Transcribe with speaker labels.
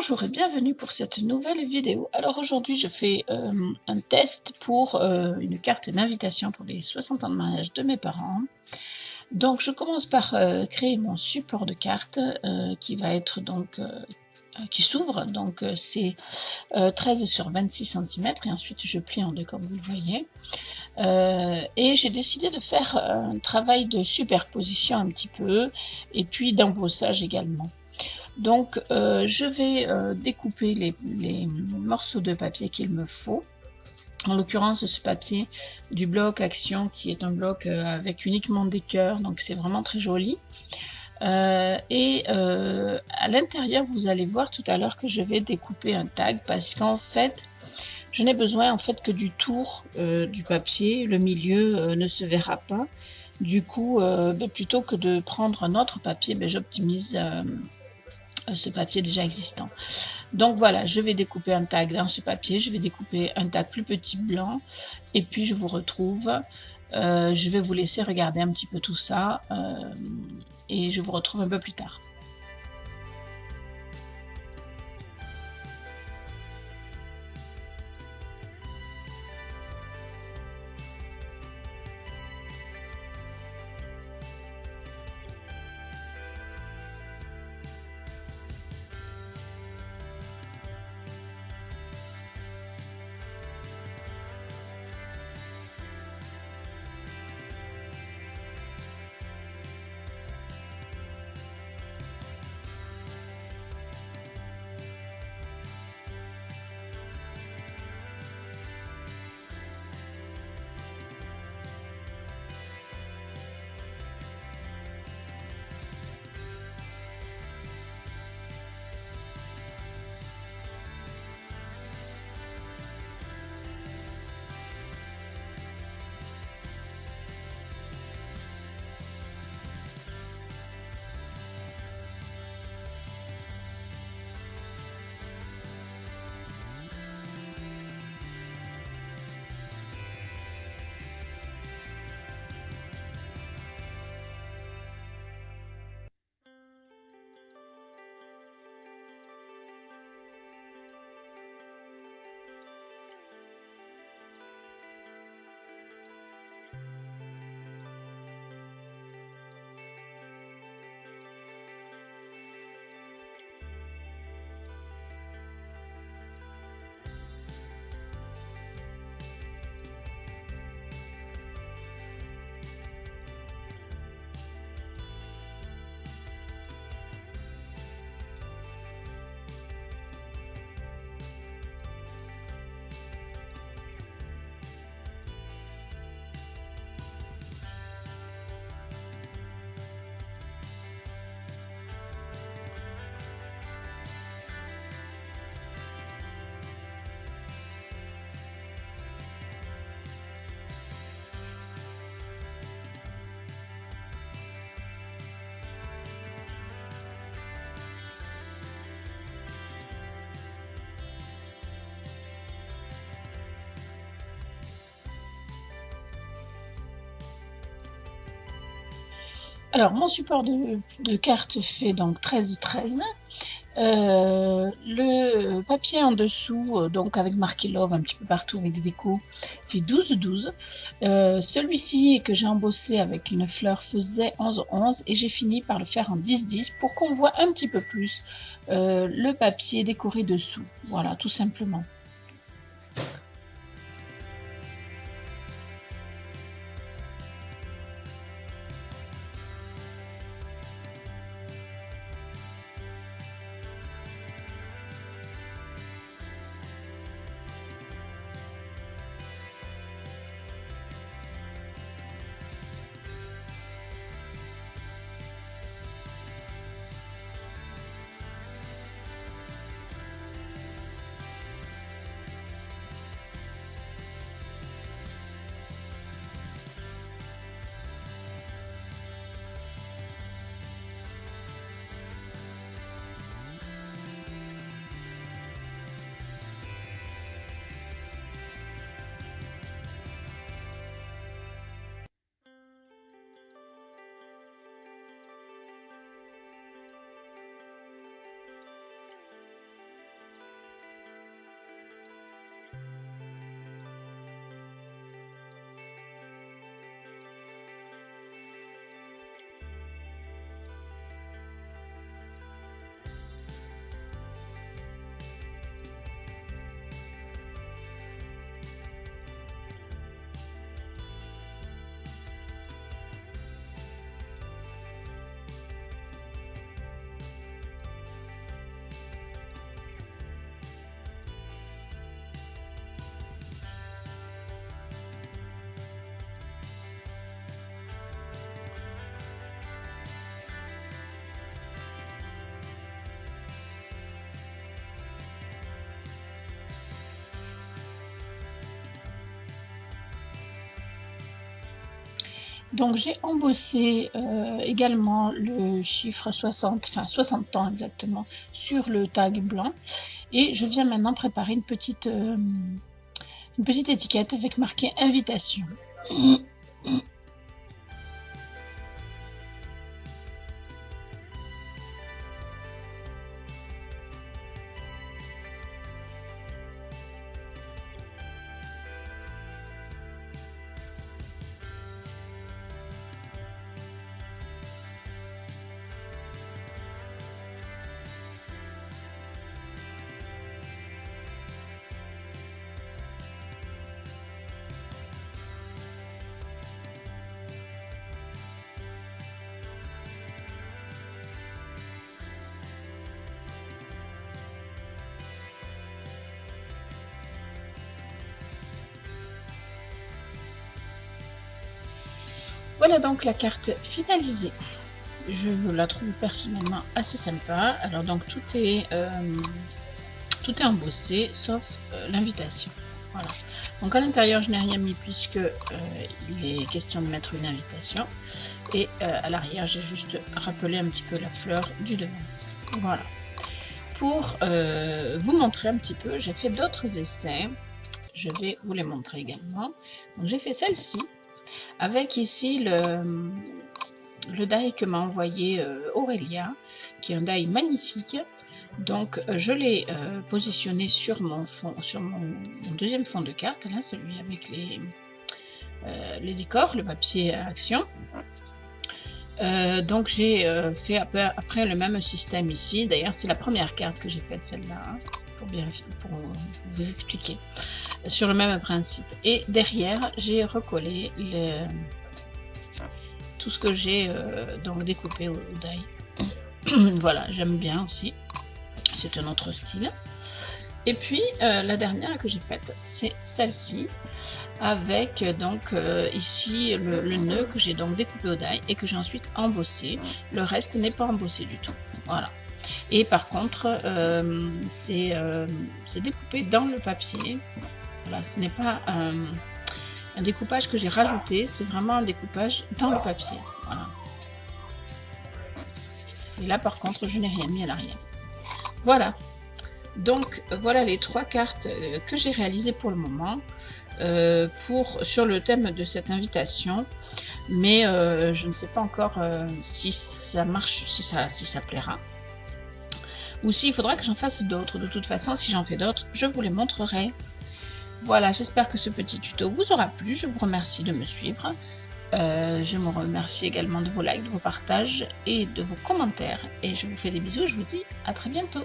Speaker 1: Bonjour et bienvenue pour cette nouvelle vidéo. Alors aujourd'hui je fais un test pour une carte d'invitation pour les 60 ans de mariage de mes parents. Donc je commence par créer mon support de carte qui va être donc qui s'ouvre, donc c'est 13 sur 26 cm et ensuite je plie en deux comme vous le voyez. Et j'ai décidé de faire un travail de superposition un petit peu et puis d'embossage également. Donc je vais découper les morceaux de papier qu'il me faut. En l'occurrence ce papier du bloc Action qui est un bloc avec uniquement des cœurs, donc c'est vraiment très joli. À l'intérieur vous allez voir tout à l'heure que je vais découper un tag parce qu'en fait je n'ai besoin en fait que du tour du papier, le milieu ne se verra pas. Du coup plutôt que de prendre un autre papier, j'optimise ce papier déjà existant. Donc voilà, je vais découper un tag dans ce papier, je vais découper un tag plus petit blanc et puis je vous retrouve. Je vais vous laisser regarder un petit peu tout ça et je vous retrouve un peu plus tard. Alors mon support de carte fait donc 13-13. Le papier en dessous, donc avec marqué Love un petit peu partout avec des décos, fait 12-12. Celui-ci que j'ai embossé avec une fleur faisait 11-11 et j'ai fini par le faire en 10-10 pour qu'on voit un petit peu plus le papier décoré dessous. Voilà, tout simplement. Donc j'ai embossé également le chiffre 60, enfin 60 ans exactement, sur le tag blanc. Et je viens maintenant préparer une petite étiquette avec marqué invitation. Voilà donc la carte finalisée. Je la trouve personnellement assez sympa. Alors donc tout est embossé sauf l'invitation. Voilà. Donc à l'intérieur je n'ai rien mis puisque il est question de mettre une invitation. Et à l'arrière j'ai juste rappelé un petit peu la fleur du devant. Voilà. Pour vous montrer un petit peu, j'ai fait d'autres essais. Je vais vous les montrer également. Donc j'ai fait celle-ci. Avec ici le die que m'a envoyé Aurélia, qui est un die magnifique. Donc je l'ai positionné sur mon fond, sur mon deuxième fond de carte, là, celui avec les décors, le papier à action. Donc j'ai fait après le même système ici. D'ailleurs c'est la première carte que j'ai faite, celle-là, hein, pour vous expliquer. Sur le même principe. Et derrière, j'ai recollé tout ce que j'ai donc découpé au die. Voilà, j'aime bien aussi. C'est un autre style. Et puis la dernière que j'ai faite, c'est celle-ci, avec donc ici le nœud que j'ai donc découpé au die et que j'ai ensuite embossé. Le reste n'est pas embossé du tout. Voilà. Et par contre, c'est découpé dans le papier. Voilà, ce n'est pas un découpage que j'ai rajouté, c'est vraiment un découpage dans le papier. Voilà. Et là, par contre, je n'ai rien mis à l'arrière. Voilà. Donc, voilà les 3 cartes que j'ai réalisées pour le moment sur le thème de cette invitation. Mais je ne sais pas encore si ça marche, si ça plaira. Ou s'il faudra que j'en fasse d'autres. De toute façon, si j'en fais d'autres, je vous les montrerai. Voilà, j'espère que ce petit tuto vous aura plu. Je vous remercie de me suivre. Je me remercie également de vos likes, de vos partages et de vos commentaires. Et je vous fais des bisous et je vous dis à très bientôt.